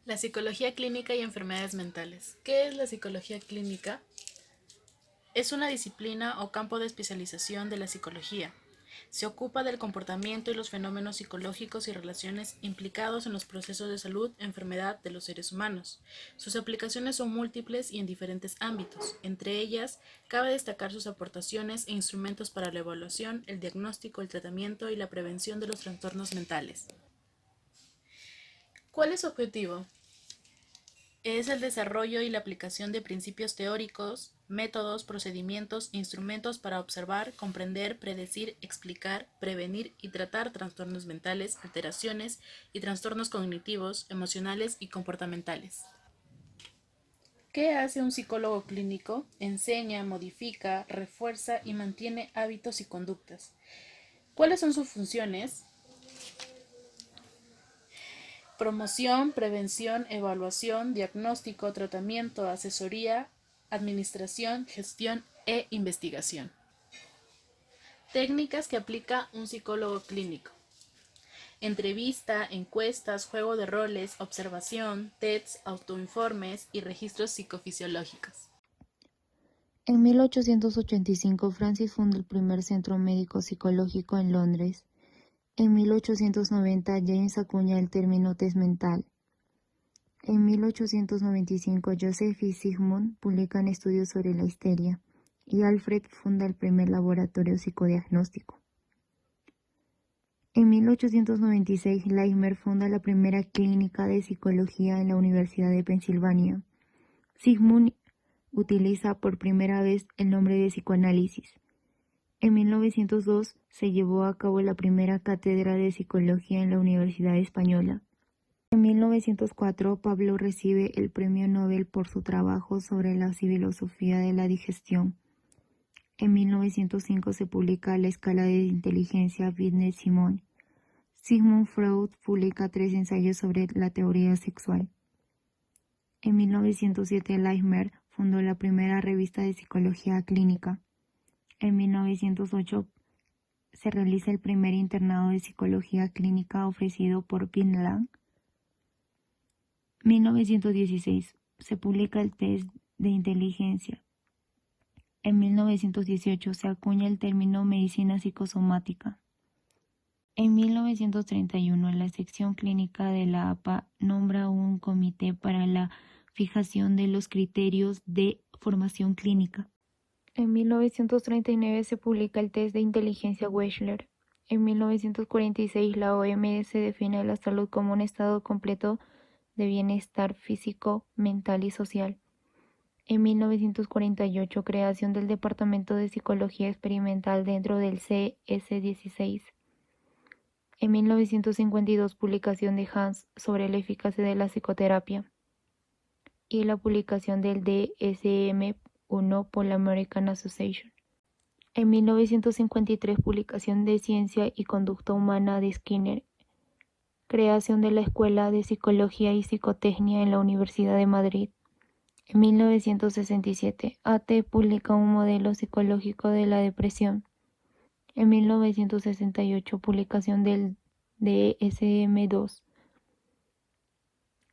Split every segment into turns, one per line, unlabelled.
La psicología clínica y enfermedades mentales. ¿Qué es la psicología clínica? Es una disciplina o campo de especialización de la psicología. Se ocupa del comportamiento y los fenómenos psicológicos y relaciones implicados en los procesos de salud e enfermedad de los seres humanos. Sus aplicaciones son múltiples y en diferentes ámbitos. Entre ellas, cabe destacar sus aportaciones e instrumentos para la evaluación, el diagnóstico, el tratamiento y la prevención de los trastornos mentales. ¿Cuál es su objetivo? Es el desarrollo y la aplicación de principios teóricos, métodos, procedimientos, instrumentos para observar, comprender, predecir, explicar, prevenir y tratar trastornos mentales, alteraciones y trastornos cognitivos, emocionales y comportamentales. ¿Qué hace un psicólogo clínico? Enseña, modifica, refuerza y mantiene hábitos y conductas. ¿Cuáles son sus funciones? Promoción, prevención, evaluación, diagnóstico, tratamiento, asesoría, administración, gestión e investigación. Técnicas que aplica un psicólogo clínico. Entrevista, encuestas, juego de roles, observación, tests, autoinformes y registros psicofisiológicos.
En 1885, Francis funda el primer centro médico psicológico en Londres. En 1890, James acuña el término test mental. En 1895, Joseph y Sigmund publican estudios sobre la histeria, y Alfred funda el primer laboratorio psicodiagnóstico. En 1896, Leitner funda la primera clínica de psicología en la Universidad de Pensilvania. Sigmund utiliza por primera vez el nombre de psicoanálisis. En 1902 se llevó a cabo la primera cátedra de psicología en la Universidad Española. En 1904, Pablo recibe el Premio Nobel por su trabajo sobre la filosofía de la digestión. En 1905 se publica la escala de inteligencia Binet-Simon. Sigmund Freud publica 3 ensayos sobre la teoría sexual. En 1907, Leitner fundó la primera revista de psicología clínica. En 1908 se realiza el primer internado de psicología clínica ofrecido por Vinland. 1916 se publica el test de inteligencia. En 1918 se acuña el término medicina psicosomática. En 1931 la sección clínica de la APA nombra un comité para la fijación de los criterios de formación clínica. En 1939 se publica el test de inteligencia Wechsler. En 1946 la OMS define la salud como un estado completo de bienestar físico, mental y social. En 1948 creación del Departamento de Psicología Experimental dentro del CS16. En 1952 publicación de Hans sobre la eficacia de la psicoterapia y la publicación del DSM-1 por la American Association. En 1953 publicación de Ciencia y Conducta Humana de Skinner, creación de la Escuela de Psicología y Psicotecnia en la Universidad de Madrid. En 1967, AT publica un modelo psicológico de la depresión. En 1968, publicación del DSM-2.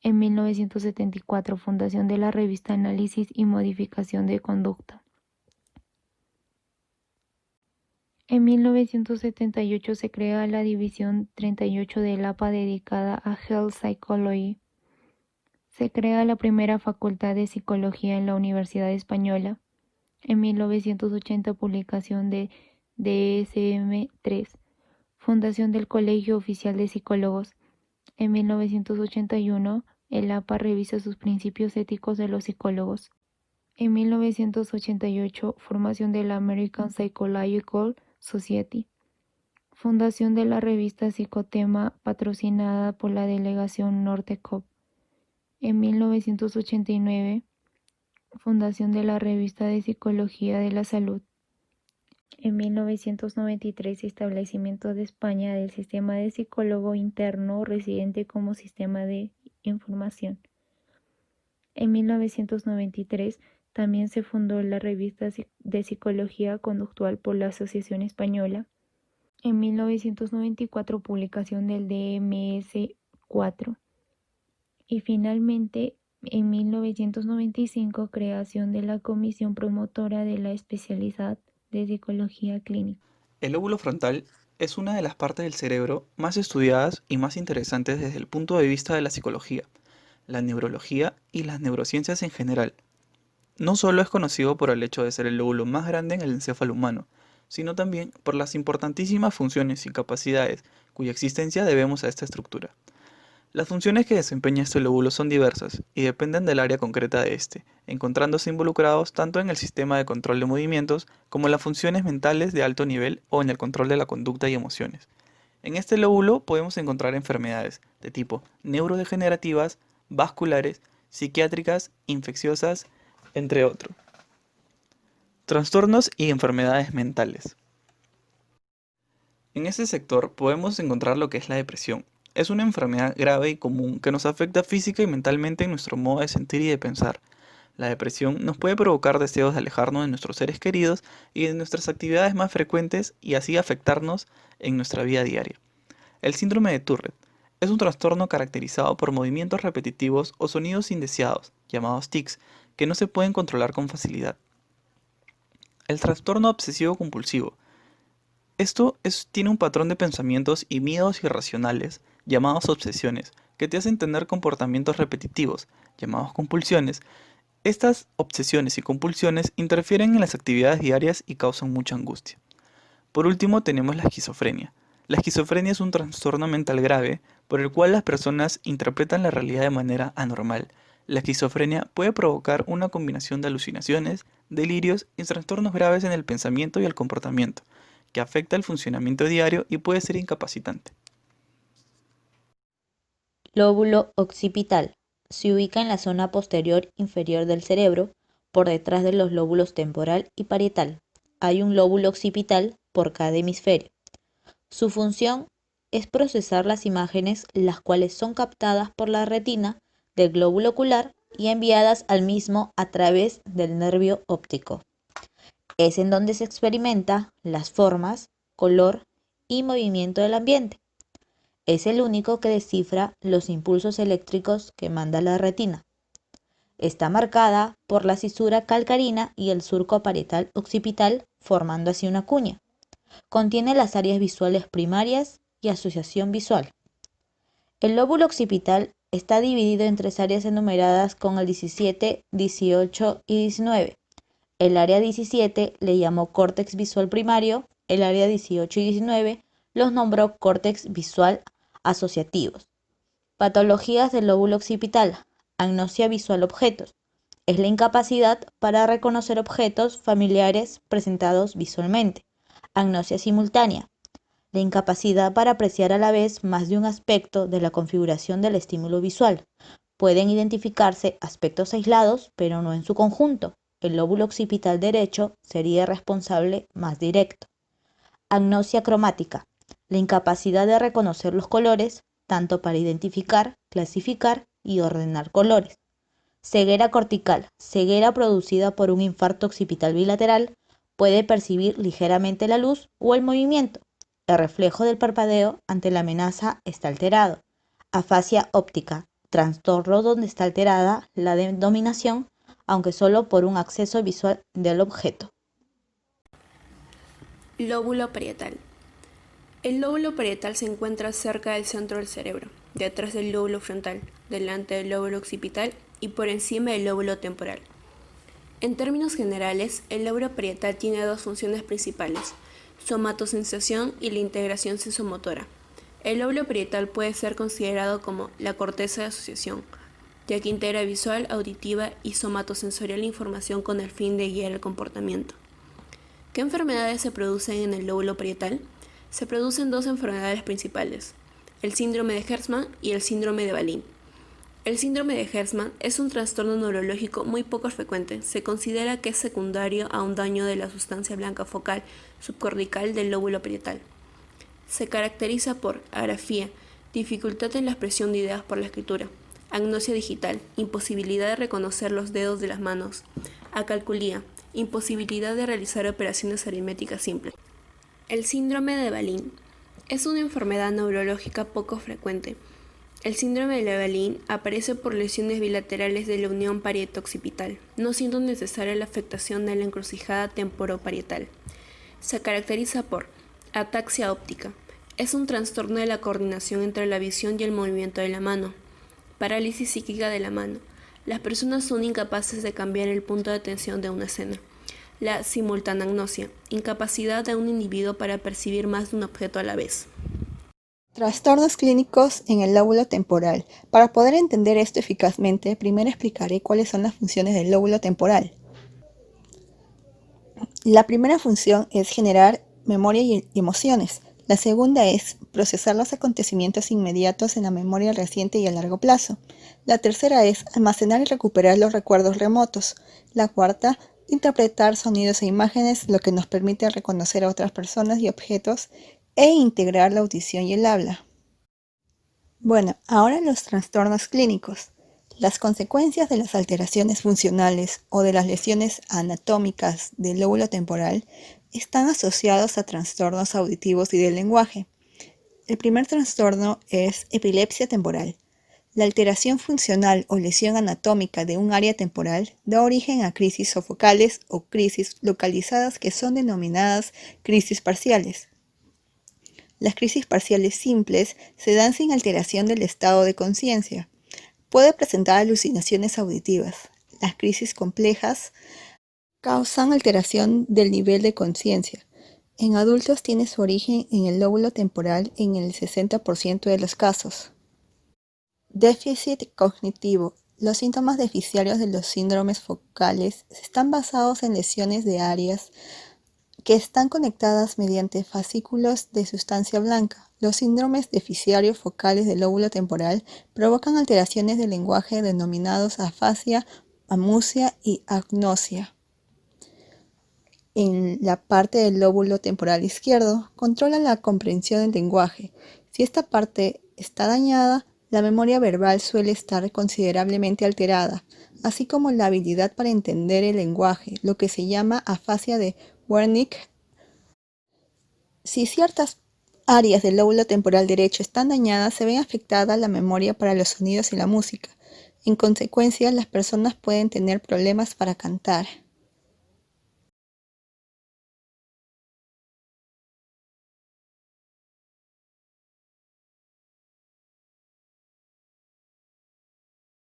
En 1974, fundación de la revista Análisis y Modificación de Conducta. En 1978 se crea la División 38 del APA dedicada a Health Psychology. Se crea la primera facultad de psicología en la Universidad Española. En 1980 publicación de DSM-3, fundación del Colegio Oficial de Psicólogos. En 1981 el APA revisa sus principios éticos de los psicólogos. En 1988 formación de la American Psychological Society. Fundación de la revista Psicotema patrocinada por la delegación Norte-COP. En 1989 fundación de la revista de Psicología de la Salud. En 1993 establecimiento de España del sistema de psicólogo interno residente como sistema de información. En 1993 también se fundó la revista de Psicología Conductual por la Asociación Española. En 1994 publicación del DMS-4. Y finalmente, en 1995, creación de la Comisión Promotora de la Especialidad de Psicología Clínica.
El lóbulo frontal es una de las partes del cerebro más estudiadas y más interesantes desde el punto de vista de la psicología, la neurología y las neurociencias en general. No solo es conocido por el hecho de ser el lóbulo más grande en el encéfalo humano, sino también por las importantísimas funciones y capacidades cuya existencia debemos a esta estructura. Las funciones que desempeña este lóbulo son diversas y dependen del área concreta de este, encontrándose involucrados tanto en el sistema de control de movimientos como en las funciones mentales de alto nivel o en el control de la conducta y emociones. En este lóbulo podemos encontrar enfermedades de tipo neurodegenerativas, vasculares, psiquiátricas, infecciosas, entre otros. Trastornos y enfermedades mentales. En este sector podemos encontrar lo que es la depresión. Es una enfermedad grave y común que nos afecta física y mentalmente en nuestro modo de sentir y de pensar. La depresión nos puede provocar deseos de alejarnos de nuestros seres queridos y de nuestras actividades más frecuentes y así afectarnos en nuestra vida diaria. El síndrome de Tourette es un trastorno caracterizado por movimientos repetitivos o sonidos indeseados, llamados tics, que no se pueden controlar con facilidad. El trastorno obsesivo compulsivo. Tiene un patrón de pensamientos y miedos irracionales, llamados obsesiones, que te hacen tener comportamientos repetitivos, llamados compulsiones. Estas obsesiones y compulsiones interfieren en las actividades diarias y causan mucha angustia. Por último, tenemos la esquizofrenia. La esquizofrenia es un trastorno mental grave por el cual las personas interpretan la realidad de manera anormal. La esquizofrenia puede provocar una combinación de alucinaciones, delirios y trastornos graves en el pensamiento y el comportamiento, que afecta el funcionamiento diario y puede ser incapacitante.
Lóbulo occipital. Se ubica en la zona posterior inferior del cerebro, por detrás de los lóbulos temporal y parietal. Hay un lóbulo occipital por cada hemisferio. Su función es procesar las imágenes, las cuales son captadas por la retina del glóbulo ocular y enviadas al mismo a través del nervio óptico. Es en donde se experimenta las formas, color y movimiento del ambiente. Es el único que descifra los impulsos eléctricos que manda la retina. Está marcada por la cisura calcarina y el surco parietal occipital, formando así una cuña. Contiene las áreas visuales primarias y asociación visual. El lóbulo occipital está dividido en tres áreas enumeradas con el 17, 18 y 19. El área 17 le llamó córtex visual primario, el área 18 y 19 los nombró córtex visual asociativos. Patologías del lóbulo occipital. Agnosia visual objetos. Es la incapacidad para reconocer objetos familiares presentados visualmente. Agnosia simultánea. La incapacidad para apreciar a la vez más de un aspecto de la configuración del estímulo visual. Pueden identificarse aspectos aislados, pero no en su conjunto. El lóbulo occipital derecho sería responsable más directo. Agnosia cromática. La incapacidad de reconocer los colores, tanto para identificar, clasificar y ordenar colores. Ceguera cortical. Ceguera producida por un infarto occipital bilateral. Puede percibir ligeramente la luz o el movimiento. El reflejo del parpadeo ante la amenaza está alterado. Afasia óptica. Trastorno donde está alterada la dominación, aunque solo por un acceso visual del objeto.
Lóbulo parietal. El lóbulo parietal se encuentra cerca del centro del cerebro, detrás del lóbulo frontal, delante del lóbulo occipital y por encima del lóbulo temporal. En términos generales, el lóbulo parietal tiene dos funciones principales: somatosensación y la integración sensomotora. El lóbulo parietal puede ser considerado como la corteza de asociación, ya que integra visual, auditiva y somatosensorial información con el fin de guiar el comportamiento. ¿Qué enfermedades se producen en el lóbulo parietal? Se producen dos enfermedades principales: el síndrome de Hertzmann y el síndrome de Wallin. El síndrome de Hertzmann es un trastorno neurológico muy poco frecuente. Se considera que es secundario a un daño de la sustancia blanca focal subcortical del lóbulo parietal. Se caracteriza por agrafía, dificultad en la expresión de ideas por la escritura, agnosia digital, imposibilidad de reconocer los dedos de las manos, acalculía, imposibilidad de realizar operaciones aritméticas simples. El síndrome de Wallin es una enfermedad neurológica poco frecuente. El síndrome de Lavalin aparece por lesiones bilaterales de la unión parieto-occipital, no siendo necesaria la afectación de la encrucijada temporoparietal. Se caracteriza por ataxia óptica. Es un trastorno de la coordinación entre la visión y el movimiento de la mano. Parálisis psíquica de la mano. Las personas son incapaces de cambiar el punto de atención de una escena. La simultanagnosia. Incapacidad de un individuo para percibir más de un objeto a la vez.
Trastornos clínicos en el lóbulo temporal. Para poder entender esto eficazmente, primero explicaré cuáles son las funciones del lóbulo temporal. La primera función es generar memoria y emociones. La segunda es procesar los acontecimientos inmediatos en la memoria reciente y a largo plazo. La tercera es almacenar y recuperar los recuerdos remotos. La cuarta, interpretar sonidos e imágenes, lo que nos permite reconocer a otras personas y objetos e integrar la audición y el habla. Bueno, ahora los trastornos clínicos. Las consecuencias de las alteraciones funcionales o de las lesiones anatómicas del lóbulo temporal están asociados a trastornos auditivos y del lenguaje. El primer trastorno es epilepsia temporal. La alteración funcional o lesión anatómica de un área temporal da origen a crisis sofocales o crisis localizadas que son denominadas crisis parciales. Las crisis parciales simples se dan sin alteración del estado de conciencia. Puede presentar alucinaciones auditivas. Las crisis complejas causan alteración del nivel de conciencia. En adultos tiene su origen en el lóbulo temporal en el 60% de los casos. Déficit cognitivo. Los síntomas deficitarios de los síndromes focales están basados en lesiones de áreas que están conectadas mediante fascículos de sustancia blanca. Los síndromes deficitarios focales del lóbulo temporal provocan alteraciones del lenguaje denominados afasia, amusia y agnosia. En la parte del lóbulo temporal izquierdo controla la comprensión del lenguaje. Si esta parte está dañada, la memoria verbal suele estar considerablemente alterada, así como la habilidad para entender el lenguaje, lo que se llama afasia de Wernicke. Si ciertas áreas del lóbulo temporal derecho están dañadas, se ve afectada la memoria para los sonidos y la música. En consecuencia, las personas pueden tener problemas para cantar.